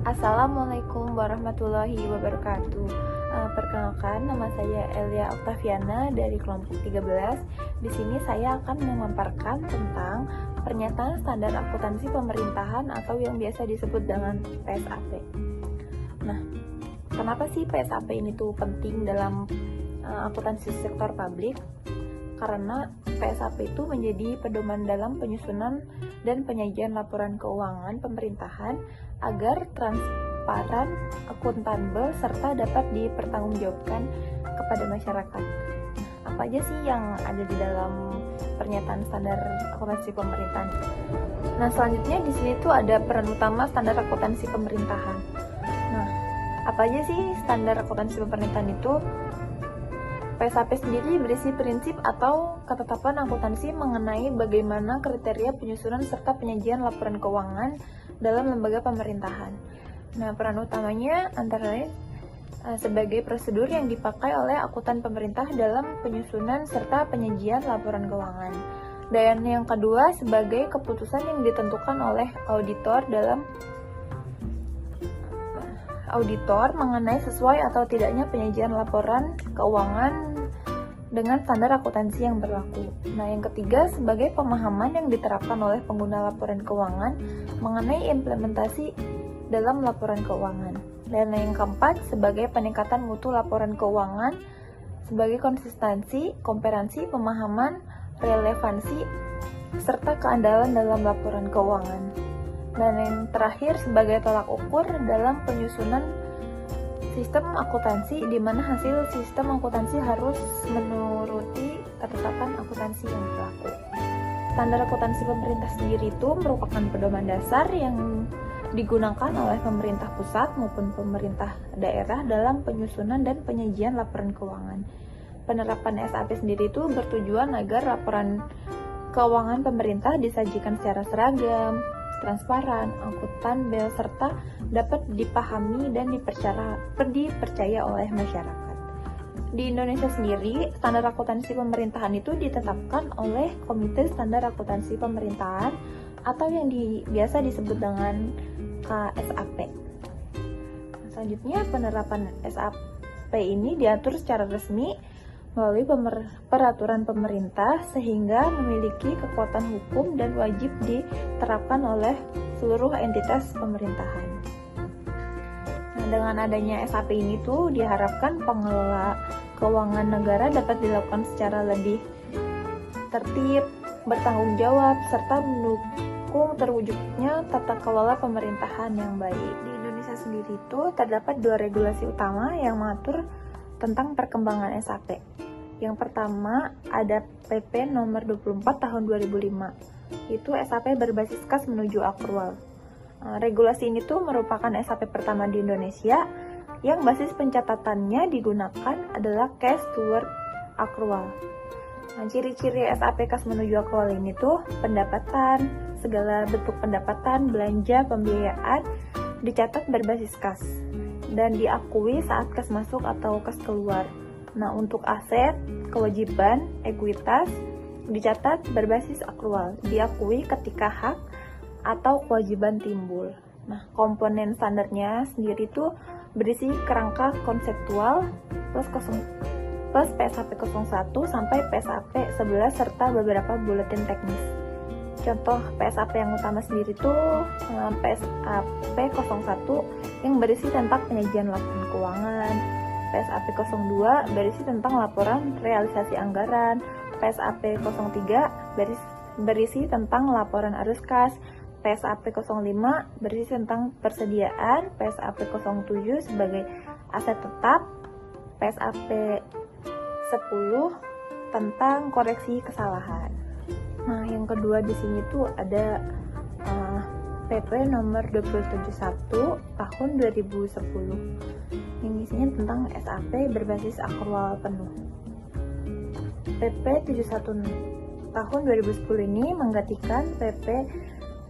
Assalamualaikum warahmatullahi wabarakatuh. Perkenalkan, nama saya Elia Oktaviana dari kelompok 13. Di sini saya akan memaparkan tentang pernyataan standar akuntansi pemerintahan atau yang biasa disebut dengan PSAP. Nah, kenapa sih PSAP ini tuh penting dalam akuntansi sektor publik? Karena PSAP itu menjadi pedoman dalam penyusunan dan penyajian laporan keuangan pemerintahan agar transparan, akuntabel, serta dapat dipertanggungjawabkan kepada masyarakat. Apa aja sih yang ada di dalam pernyataan standar akuntansi pemerintahan? Nah, selanjutnya di sini tuh ada peran utama standar akuntansi pemerintahan. Nah, apa aja sih standar akuntansi pemerintahan itu? PSAP sendiri berisi prinsip atau ketetapan akuntansi mengenai bagaimana kriteria penyusunan serta penyajian laporan keuangan dalam lembaga pemerintahan. Nah, peran utamanya antara lain sebagai prosedur yang dipakai oleh akuntan pemerintah dalam penyusunan serta penyajian laporan keuangan. Dan yang kedua, sebagai keputusan yang ditentukan oleh auditor dalam auditor mengenai sesuai atau tidaknya penyajian laporan keuangan dengan standar akuntansi yang berlaku. Nah, yang ketiga, sebagai pemahaman yang diterapkan oleh pengguna laporan keuangan mengenai implementasi dalam laporan keuangan. Dan yang keempat, sebagai peningkatan mutu laporan keuangan sebagai konsistensi, kompetensi, pemahaman, relevansi, serta keandalan dalam laporan keuangan. Dan yang terakhir, sebagai tolak ukur dalam penyusunan sistem akuntansi, di mana hasil sistem akuntansi harus menuruti ketetapan akuntansi yang berlaku. Standar akuntansi pemerintah sendiri itu merupakan pedoman dasar yang digunakan oleh pemerintah pusat maupun pemerintah daerah dalam penyusunan dan penyajian laporan keuangan. Penerapan SAP sendiri itu bertujuan agar laporan keuangan pemerintah disajikan secara seragam, transparan, akuntabel, serta dapat dipahami dan dipercaya oleh masyarakat. Di Indonesia sendiri, standar akuntansi pemerintahan itu ditetapkan oleh Komite Standar Akuntansi Pemerintahan atau yang biasa disebut dengan KSAP. Selanjutnya, penerapan SAP ini diatur secara resmi melalui peraturan pemerintah sehingga memiliki kekuatan hukum dan wajib diterapkan oleh seluruh entitas pemerintahan. Nah, dengan adanya SAP ini tuh diharapkan pengelola keuangan negara dapat dilakukan secara lebih tertib, bertanggung jawab, serta mendukung terwujudnya tata kelola pemerintahan yang baik. Di Indonesia sendiri itu terdapat 2 regulasi utama yang mengatur tentang perkembangan SAP. Yang pertama ada PP nomor 24 tahun 2005. Itu SAP berbasis kas menuju akrual. Regulasi ini tuh merupakan SAP pertama di Indonesia yang basis pencatatannya digunakan adalah cash toward akrual. Nah, ciri-ciri SAP kas menuju akrual ini tuh pendapatan, segala bentuk pendapatan, belanja, pembiayaan dicatat berbasis kas dan diakui saat kas masuk atau kas keluar. Nah, untuk aset, kewajiban, ekuitas dicatat berbasis akrual, diakui ketika hak atau kewajiban timbul. Nah, komponen standarnya sendiri itu berisi kerangka konseptual plus PSAP 01 sampai PSAP 11 serta beberapa buletin teknis. Contoh PSAP yang utama sendiri itu PSAP 01 yang berisi tentang penyajian laporan keuangan, PSAP 02 berisi tentang laporan realisasi anggaran, PSAP 03 berisi tentang laporan arus kas, PSAP 05 berisi tentang persediaan, PSAP 07 sebagai aset tetap, PSAP 10 tentang koreksi kesalahan. Nah, yang kedua di sini tuh ada PP nomor 271 tahun 2010. Yang isinya tentang SAP berbasis akrual penuh. PP 71 tahun 2010 ini menggantikan PP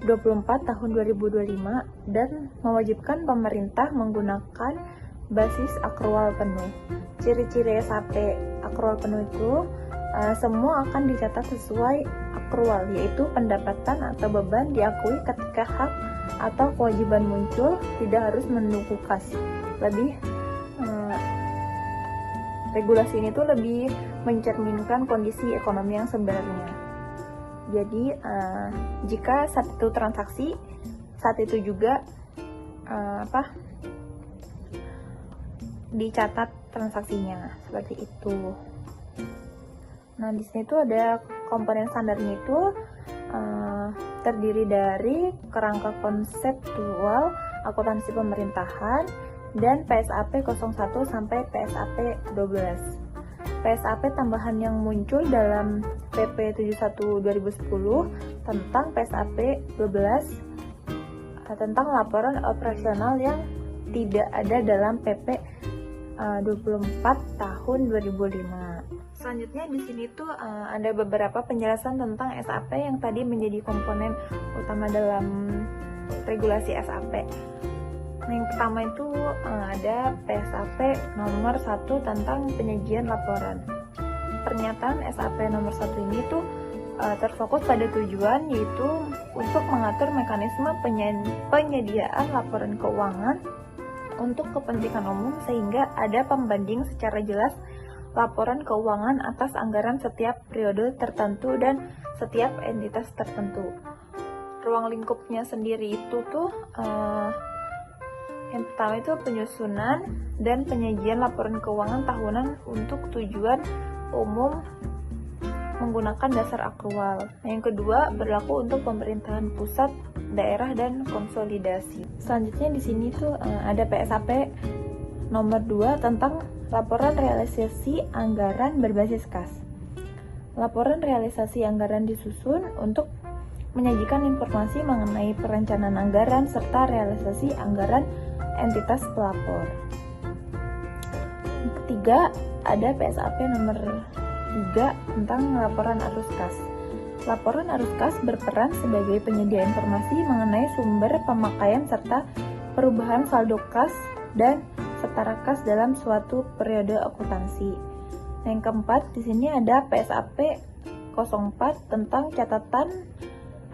24 tahun 2025 dan mewajibkan pemerintah menggunakan basis akrual penuh. Ciri-ciri SAP akrual penuh itu semua akan dicatat sesuai akrual, yaitu pendapatan atau beban diakui ketika hak atau kewajiban muncul tidak harus menunggu kas. Regulasi ini tuh lebih mencerminkan kondisi ekonomi yang sebenarnya. Jadi jika saat itu transaksi, saat itu juga dicatat transaksinya seperti itu. Nah, di sini tuh ada komponen standarnya itu terdiri dari kerangka konseptual akuntansi pemerintahan dan PSAP 01 sampai PSAP 12. PSAP tambahan yang muncul dalam PP 71 2010 tentang PSAP 12 tentang laporan operasional yang tidak ada dalam PP 24 tahun 2005. Selanjutnya di sini tuh ada beberapa penjelasan tentang SAP yang tadi menjadi komponen utama dalam regulasi SAP. Nah, yang pertama itu ada PSAP nomor 1 tentang penyajian laporan. Pernyataan SAP nomor 1 ini tuh terfokus pada tujuan, yaitu untuk mengatur mekanisme penyediaan laporan keuangan untuk kepentingan umum sehingga ada pembanding secara jelas laporan keuangan atas anggaran setiap periode tertentu dan setiap entitas tertentu. Ruang lingkupnya sendiri itu tuh yang pertama itu penyusunan dan penyajian laporan keuangan tahunan untuk tujuan umum menggunakan dasar akrual. Nah, yang kedua berlaku untuk pemerintahan pusat, daerah, dan konsolidasi. Selanjutnya di sini tuh ada PSAP nomor 2 tentang laporan realisasi anggaran berbasis kas. Laporan realisasi anggaran disusun untuk menyajikan informasi mengenai perencanaan anggaran serta realisasi anggaran entitas pelapor. Yang ketiga, ada PSAP nomor 3 tentang laporan arus kas. Laporan arus kas berperan sebagai penyedia informasi mengenai sumber pemakaian serta perubahan saldo kas dan setara kas dalam suatu periode akuntansi. Yang keempat, di sini ada PSAP 04 tentang catatan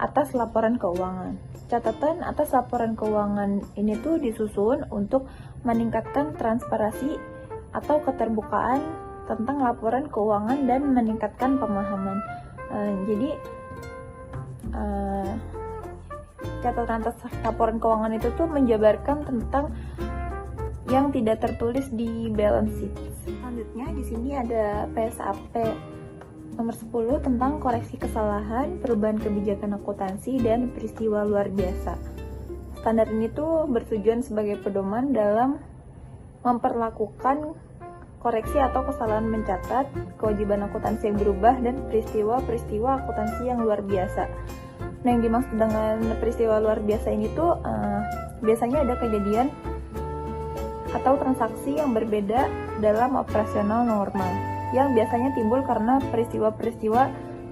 atas laporan keuangan. Catatan atas laporan keuangan ini tuh disusun untuk meningkatkan transparansi atau keterbukaan tentang laporan keuangan dan meningkatkan pemahaman. Jadi catatan atas laporan keuangan itu tuh menjabarkan tentang yang tidak tertulis di balance sheet. Selanjutnya di sini ada PSAP nomor 10 tentang koreksi kesalahan, perubahan kebijakan akuntansi, dan peristiwa luar biasa. Standar ini tuh bertujuan sebagai pedoman dalam memperlakukan koreksi atau kesalahan mencatat, kewajiban akuntansi yang berubah, dan peristiwa-peristiwa akuntansi yang luar biasa. Nah, yang dimaksud dengan peristiwa luar biasa ini tuh biasanya ada kejadian atau transaksi yang berbeda dalam operasional normal, yang biasanya timbul karena peristiwa-peristiwa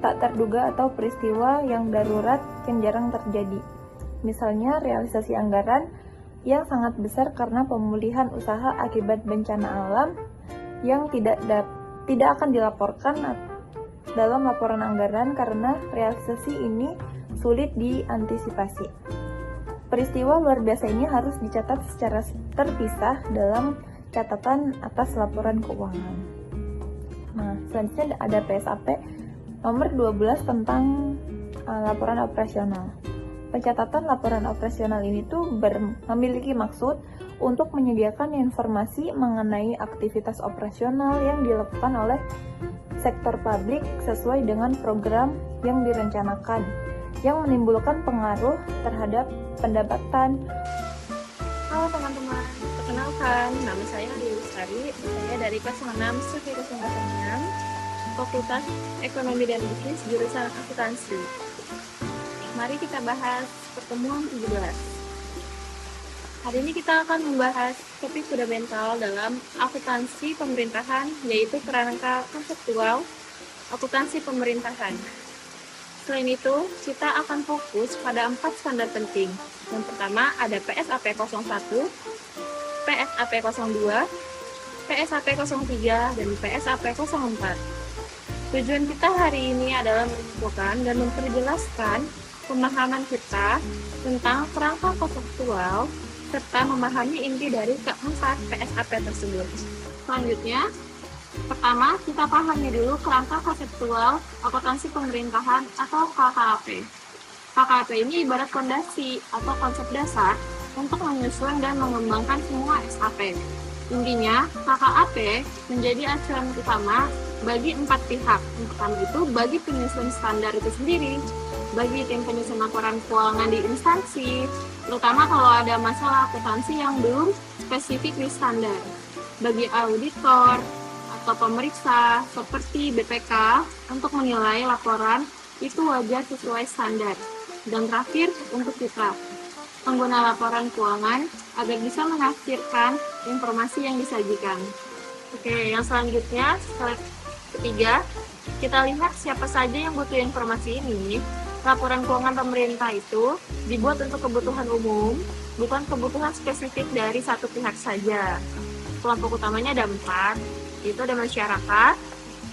tak terduga atau peristiwa yang darurat yang jarang terjadi. Misalnya realisasi anggaran yang sangat besar karena pemulihan usaha akibat bencana alam yang tidak akan dilaporkan dalam laporan anggaran karena realisasi ini sulit diantisipasi. Peristiwa luar biasa ini harus dicatat secara terpisah dalam catatan atas laporan keuangan. Nah, selanjutnya ada PSAP nomor 12 tentang laporan operasional. Pencatatan laporan operasional ini tuh memiliki maksud untuk menyediakan informasi mengenai aktivitas operasional yang dilakukan oleh sektor publik sesuai dengan program yang direncanakan, yang menimbulkan pengaruh terhadap pendapatan. Halo teman-teman, perkenalkan, nama saya Adi Lestari, saya dari kelas 6 Sufi 06, Fakultas Ekonomi dan Bisnis, jurusan Akuntansi. Mari kita bahas pertemuan 17. Hari ini kita akan membahas topik fundamental dalam akuntansi pemerintahan, yaitu kerangka konseptual akuntansi pemerintahan. Selain itu, kita akan fokus pada 4 standar penting. Yang pertama ada PSAP 01, PSAP 02, PSAP 03, dan PSAP 04. Tujuan kita hari ini adalah menunjukkan dan memperjelaskan pemahaman kita tentang kerangka konseptual serta memahami inti dari keempat PSAP tersebut. Selanjutnya, pertama kita pahami dulu kerangka konseptual akuntansi pemerintahan atau KKAP. KKAP ini ibarat fondasi atau konsep dasar untuk menyusun dan mengembangkan semua SAP. Intinya, KKAP menjadi acuan utama bagi 4 pihak. Yang pertama itu bagi penyusun standar itu sendiri, bagi tim penyusun laporan keuangan di instansi, terutama kalau ada masalah akuntansi yang belum spesifik di standar, bagi auditor atau pemeriksa seperti BPK untuk menilai laporan itu wajar sesuai standar. Dan terakhir, untuk kita, pengguna laporan keuangan agar bisa menafsirkan informasi yang disajikan. Oke, yang selanjutnya, slide ketiga, kita lihat siapa saja yang butuh informasi ini. Laporan keuangan pemerintah itu dibuat untuk kebutuhan umum, bukan kebutuhan spesifik dari satu pihak saja. Kelompok utamanya ada 4, yaitu ada masyarakat,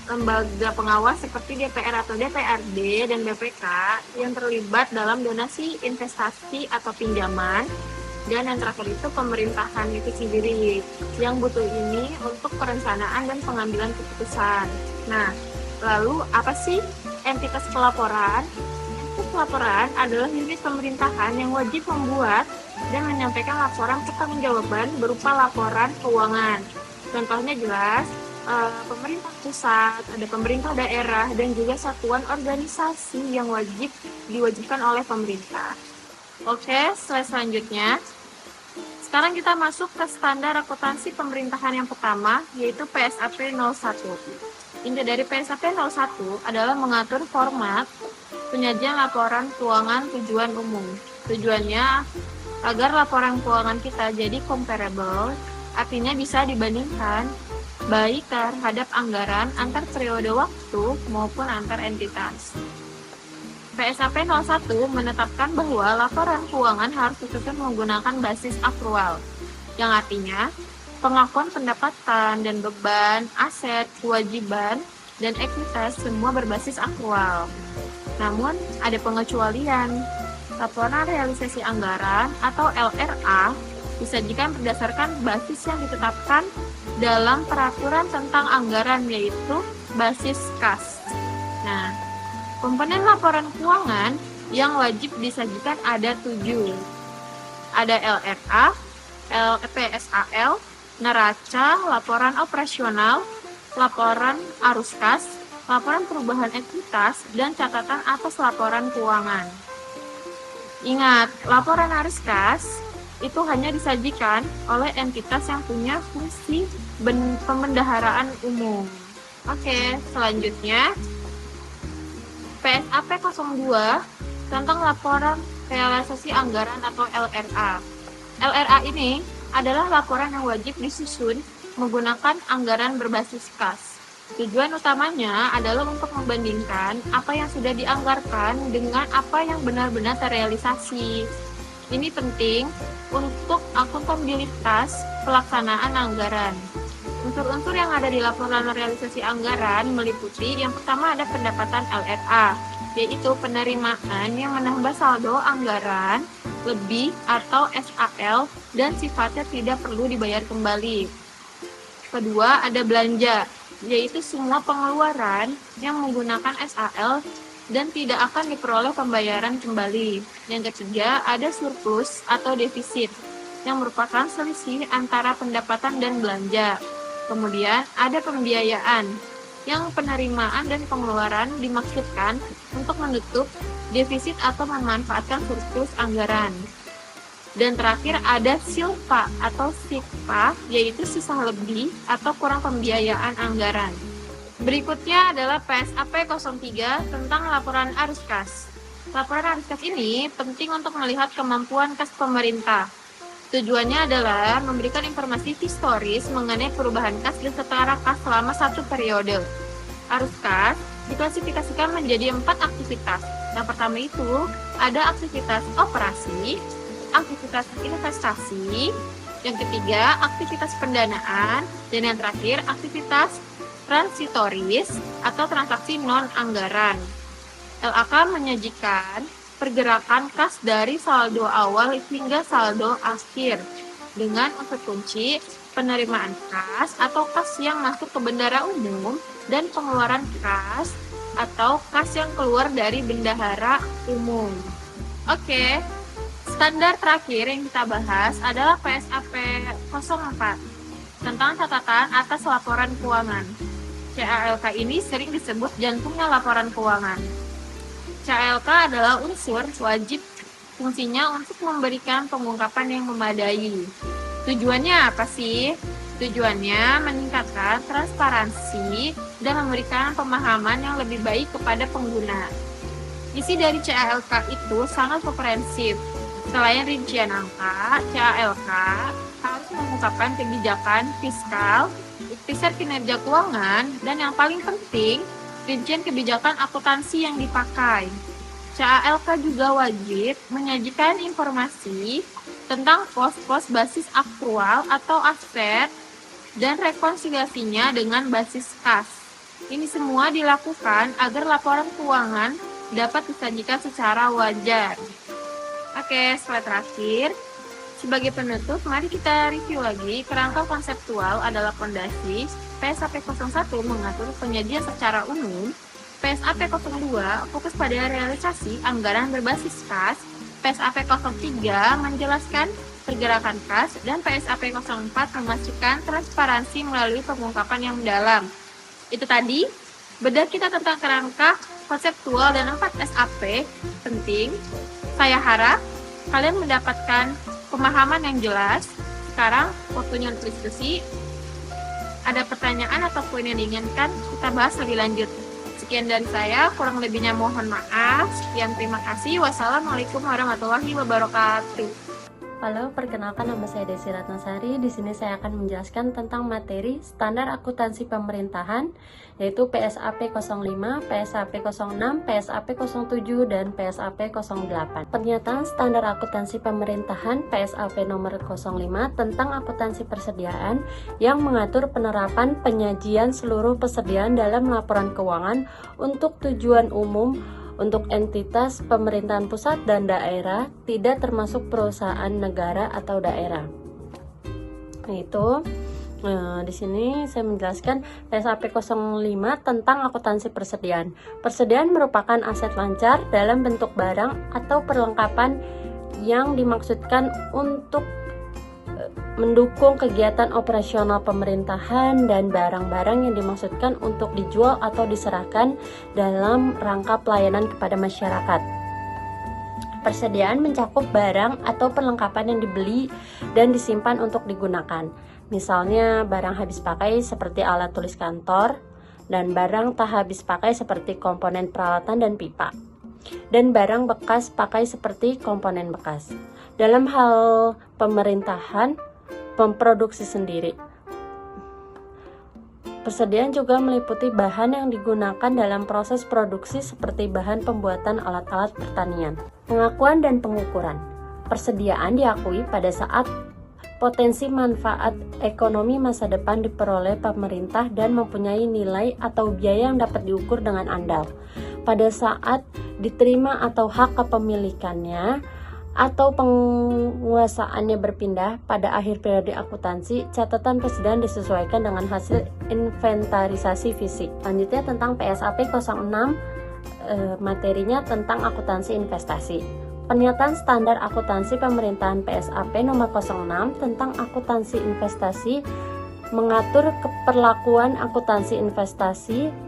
lembaga pengawas seperti DPR atau DPRD dan BPK yang terlibat dalam donasi, investasi atau pinjaman, dan yang terakhir itu pemerintahan itu sendiri yang butuh ini untuk perencanaan dan pengambilan keputusan. Nah, lalu apa sih entitas pelaporan? Entitas pelaporan adalah unit pemerintahan yang wajib membuat dan menyampaikan laporan pertanggungjawaban berupa laporan keuangan. Contohnya jelas, pemerintah pusat, ada pemerintah daerah, dan juga satuan organisasi yang diwajibkan oleh pemerintah. Oke, slide selanjutnya. Sekarang kita masuk ke standar akuntansi pemerintahan yang pertama, yaitu PSAP 01. Inti dari PSAP 01 adalah mengatur format penyajian laporan keuangan tujuan umum. Tujuannya agar laporan keuangan kita jadi comparable, artinya bisa dibandingkan baik terhadap anggaran antar periode waktu maupun antar entitas. PSAP 01 menetapkan bahwa laporan keuangan harus disusun menggunakan basis akrual, yang artinya pengakuan pendapatan dan beban, aset, kewajiban, dan ekuitas semua berbasis akrual. Namun, ada pengecualian. Laporan realisasi anggaran atau LRA disajikan berdasarkan basis yang ditetapkan dalam peraturan tentang anggaran, yaitu basis kas. Nah, komponen laporan keuangan yang wajib disajikan ada 7. Ada LRA, LPSAL, neraca, laporan operasional, laporan arus kas, laporan perubahan ekuitas, dan catatan atas laporan keuangan. Ingat, laporan arus kas itu hanya disajikan oleh entitas yang punya fungsi pembendaharaan umum. Oke, selanjutnya PSAP 02 tentang laporan realisasi anggaran atau LRA. LRA ini adalah laporan yang wajib disusun menggunakan anggaran berbasis kas. Tujuan utamanya adalah untuk membandingkan apa yang sudah dianggarkan dengan apa yang benar-benar terrealisasi. Ini penting untuk akuntabilitas pelaksanaan anggaran. Unsur-unsur yang ada di laporan realisasi anggaran meliputi yang pertama ada pendapatan LRA, yaitu penerimaan yang menambah saldo anggaran lebih atau SAL dan sifatnya tidak perlu dibayar kembali. Kedua ada belanja, yaitu semua pengeluaran yang menggunakan SAL dan tidak akan diperoleh pembayaran kembali. Yang ketiga ada surplus atau defisit, yang merupakan selisih antara pendapatan dan belanja. Kemudian ada pembiayaan, yang penerimaan dan pengeluaran dimaksudkan untuk menutup defisit atau memanfaatkan surplus anggaran. Dan terakhir ada silpa atau sikpa, yaitu sisa lebih atau kurang pembiayaan anggaran. Berikutnya adalah PSAP 03 tentang laporan arus kas. Laporan arus kas ini penting untuk melihat kemampuan kas pemerintah. Tujuannya adalah memberikan informasi historis mengenai perubahan kas dan setara kas selama satu periode. Arus kas diklasifikasikan menjadi 4 aktivitas. Yang pertama itu ada aktivitas operasi, aktivitas investasi, yang ketiga aktivitas pendanaan, dan yang terakhir aktivitas transitoris atau transaksi non-anggaran. LAK menyajikan pergerakan kas dari saldo awal hingga saldo akhir dengan unsur kunci penerimaan kas atau kas yang masuk ke bendahara umum dan pengeluaran kas atau kas yang keluar dari bendahara umum. Oke, standar terakhir yang kita bahas adalah PSAP 04 tentang catatan atas laporan keuangan. CALK ini sering disebut jantungnya laporan keuangan. CALK adalah unsur wajib, fungsinya untuk memberikan pengungkapan yang memadai. Tujuannya apa sih? Tujuannya meningkatkan transparansi dan memberikan pemahaman yang lebih baik kepada pengguna. Isi dari CALK itu sangat komprehensif. Selain rincian angka, CALK harus mengungkapkan kebijakan fiskal, ikhtisar kinerja keuangan, dan yang paling penting, rincian kebijakan akuntansi yang dipakai. CALK juga wajib menyajikan informasi tentang pos-pos basis aktual atau aset dan rekonsiliasinya dengan basis kas. Ini semua dilakukan agar laporan keuangan dapat disajikan secara wajar. Oke, slide terakhir. Sebagai penutup, mari kita review lagi. Kerangka konseptual adalah fondasi. PSAP 01 mengatur penyajian secara umum. PSAP 02 fokus pada realisasi anggaran berbasis kas. PSAP 03 menjelaskan pergerakan kas, dan PSAP 04 memastikan transparansi melalui pengungkapan yang mendalam. Itu tadi bedah kita tentang kerangka konseptual dan 4 SAP penting. Saya harap kalian mendapatkan pemahaman yang jelas. Sekarang waktunya untuk diskusi. Ada pertanyaan atau poin yang diinginkan kita bahas lebih lanjut. Sekian dari saya, kurang lebihnya mohon maaf. Sekian, terima kasih. Wassalamualaikum warahmatullahi wabarakatuh. Halo, perkenalkan nama saya Desi Ratnasari. Di sini saya akan menjelaskan tentang materi standar akuntansi pemerintahan, yaitu PSAP 05, PSAP 06, PSAP 07, dan PSAP 08. Pernyataan standar akuntansi pemerintahan PSAP nomor 05 tentang akuntansi persediaan yang mengatur penerapan penyajian seluruh persediaan dalam laporan keuangan untuk tujuan umum untuk entitas pemerintahan pusat dan daerah, tidak termasuk perusahaan negara atau daerah. Di sini saya menjelaskan PSAP 05 tentang akuntansi persediaan. Persediaan merupakan aset lancar dalam bentuk barang atau perlengkapan yang dimaksudkan untuk mendukung kegiatan operasional pemerintahan dan barang-barang yang dimaksudkan untuk dijual atau diserahkan dalam rangka pelayanan kepada masyarakat. Persediaan mencakup barang atau perlengkapan yang dibeli dan disimpan untuk digunakan. Misalnya barang habis pakai seperti alat tulis kantor, dan barang tak habis pakai seperti komponen peralatan dan pipa, dan barang bekas pakai seperti komponen bekas. Dalam hal pemerintahan, memproduksi sendiri. Persediaan juga meliputi bahan yang digunakan dalam proses produksi seperti bahan pembuatan alat-alat pertanian. Pengakuan dan pengukuran. Persediaan diakui pada saat potensi manfaat ekonomi masa depan diperoleh pemerintah dan mempunyai nilai atau biaya yang dapat diukur dengan andal. Pada saat diterima atau hak kepemilikannya atau penguasaannya berpindah pada akhir periode akuntansi, catatan persediaan disesuaikan dengan hasil inventarisasi fisik. Selanjutnya tentang PSAP 06, materinya tentang akuntansi investasi. Pernyataan standar akuntansi pemerintahan PSAP nomor 06 tentang akuntansi investasi mengatur keperlakuan akuntansi investasi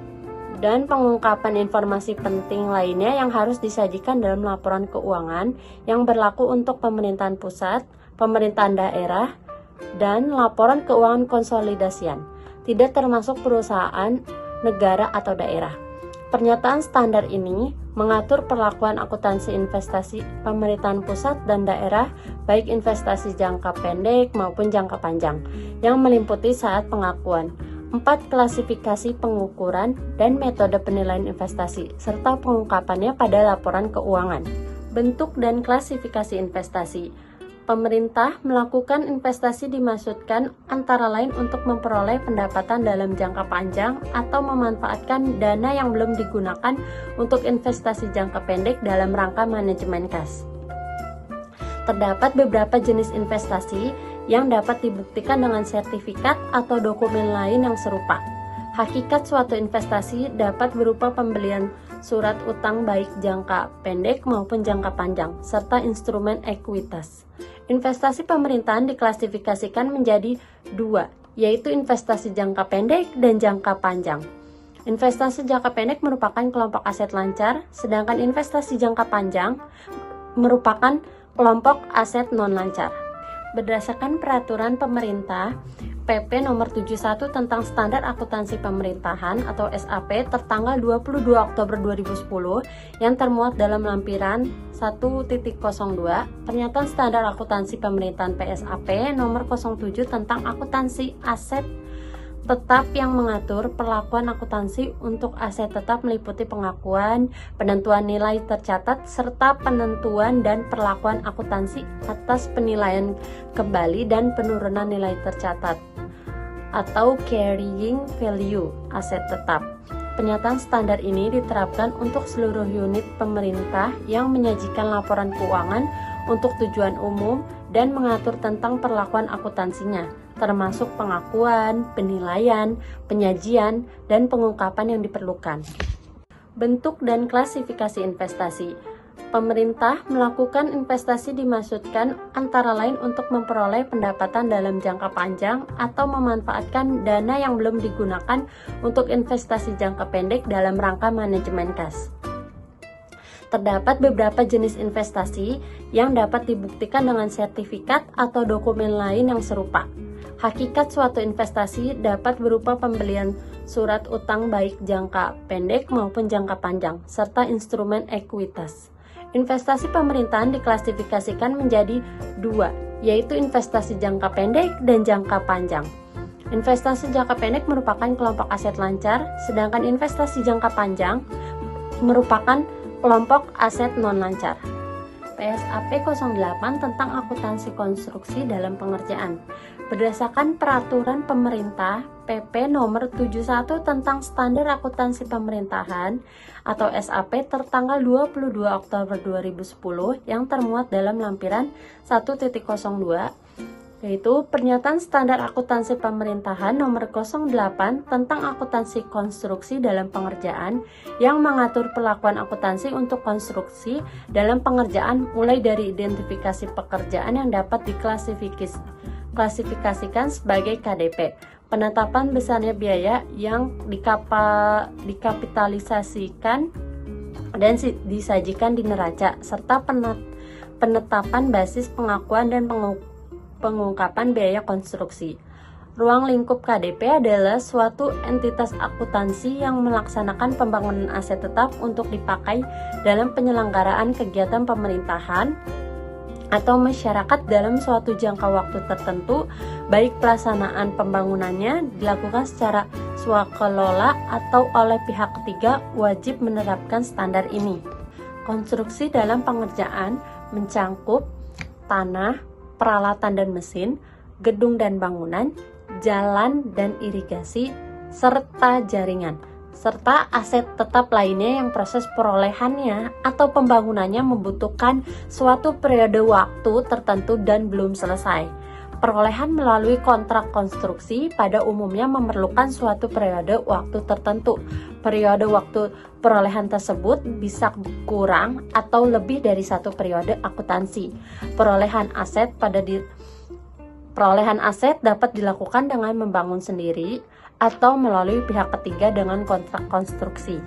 dan pengungkapan informasi penting lainnya yang harus disajikan dalam laporan keuangan yang berlaku untuk pemerintahan pusat, pemerintahan daerah, dan laporan keuangan konsolidasian, tidak termasuk perusahaan, negara, atau daerah. Pernyataan standar ini mengatur perlakuan akuntansi investasi pemerintahan pusat dan daerah, baik investasi jangka pendek maupun jangka panjang, yang meliputi saat pengakuan, 4 klasifikasi pengukuran dan metode penilaian investasi, serta pengungkapannya pada laporan keuangan. Bentuk dan klasifikasi investasi. Pemerintah melakukan investasi dimaksudkan antara lain untuk memperoleh pendapatan dalam jangka panjang atau memanfaatkan dana yang belum digunakan untuk investasi jangka pendek dalam rangka manajemen kas. Terdapat beberapa jenis investasi yang dapat dibuktikan dengan sertifikat atau dokumen lain yang serupa. Hakikat suatu investasi dapat berupa pembelian surat utang baik jangka pendek maupun jangka panjang, serta instrumen ekuitas. Investasi pemerintahan diklasifikasikan menjadi dua, yaitu investasi jangka pendek dan jangka panjang. Investasi jangka pendek merupakan kelompok aset lancar, sedangkan investasi jangka panjang merupakan kelompok aset non-lancar. Berdasarkan peraturan pemerintah PP nomor 71 tentang Standar Akuntansi Pemerintahan atau SAP tertanggal 22 Oktober 2010 yang termuat dalam lampiran 1.02 Pernyataan Standar Akuntansi Pemerintahan PSAP nomor 07 tentang akuntansi aset tetap yang mengatur perlakuan akuntansi untuk aset tetap meliputi pengakuan, penentuan nilai tercatat, serta penentuan dan perlakuan akuntansi atas penilaian kembali dan penurunan nilai tercatat atau carrying value aset tetap. Pernyataan standar ini diterapkan untuk seluruh unit pemerintah yang menyajikan laporan keuangan untuk tujuan umum dan mengatur tentang perlakuan akuntansinya, termasuk pengakuan, penilaian, penyajian, dan pengungkapan yang diperlukan. Bentuk dan klasifikasi investasi. Pemerintah melakukan investasi dimaksudkan antara lain untuk memperoleh pendapatan dalam jangka panjang atau memanfaatkan dana yang belum digunakan untuk investasi jangka pendek dalam rangka manajemen kas. Terdapat beberapa jenis investasi yang dapat dibuktikan dengan sertifikat atau dokumen lain yang serupa. Hakikat suatu investasi dapat berupa pembelian surat utang baik jangka pendek maupun jangka panjang, serta instrumen ekuitas. Investasi pemerintahan diklasifikasikan menjadi dua, yaitu investasi jangka pendek dan jangka panjang. Investasi jangka pendek merupakan kelompok aset lancar, sedangkan investasi jangka panjang merupakan kelompok aset non-lancar. PSAP 08 tentang akuntansi konstruksi dalam pengerjaan. Berdasarkan peraturan pemerintah PP nomor 71 tentang Standar Akuntansi Pemerintahan atau SAP tertanggal 22 Oktober 2010 yang termuat dalam lampiran 1.02, yaitu Pernyataan Standar Akuntansi Pemerintahan nomor 08 tentang akuntansi konstruksi dalam pengerjaan yang mengatur perlakuan akuntansi untuk konstruksi dalam pengerjaan mulai dari identifikasi pekerjaan yang dapat diklasifikasikan sebagai KDP, penetapan besarnya biaya yang dikapitalisasikan dan disajikan di neraca, serta penetapan basis pengakuan dan pengungkapan biaya konstruksi. Ruang lingkup KDP adalah suatu entitas akuntansi yang melaksanakan pembangunan aset tetap untuk dipakai dalam penyelenggaraan kegiatan pemerintahan atau masyarakat dalam suatu jangka waktu tertentu, baik pelaksanaan pembangunannya dilakukan secara swakelola atau oleh pihak ketiga, wajib menerapkan standar ini. Konstruksi dalam pengerjaan mencangkup tanah, peralatan dan mesin, gedung dan bangunan, jalan dan irigasi, serta jaringan, serta aset tetap lainnya yang proses perolehannya atau pembangunannya membutuhkan suatu periode waktu tertentu dan belum selesai. Perolehan melalui kontrak konstruksi pada umumnya memerlukan suatu periode waktu tertentu. Periode waktu perolehan tersebut bisa kurang atau lebih dari satu periode akuntansi. Perolehan aset dapat dilakukan dengan membangun sendiri atau melalui pihak ketiga dengan kontrak konstruksi.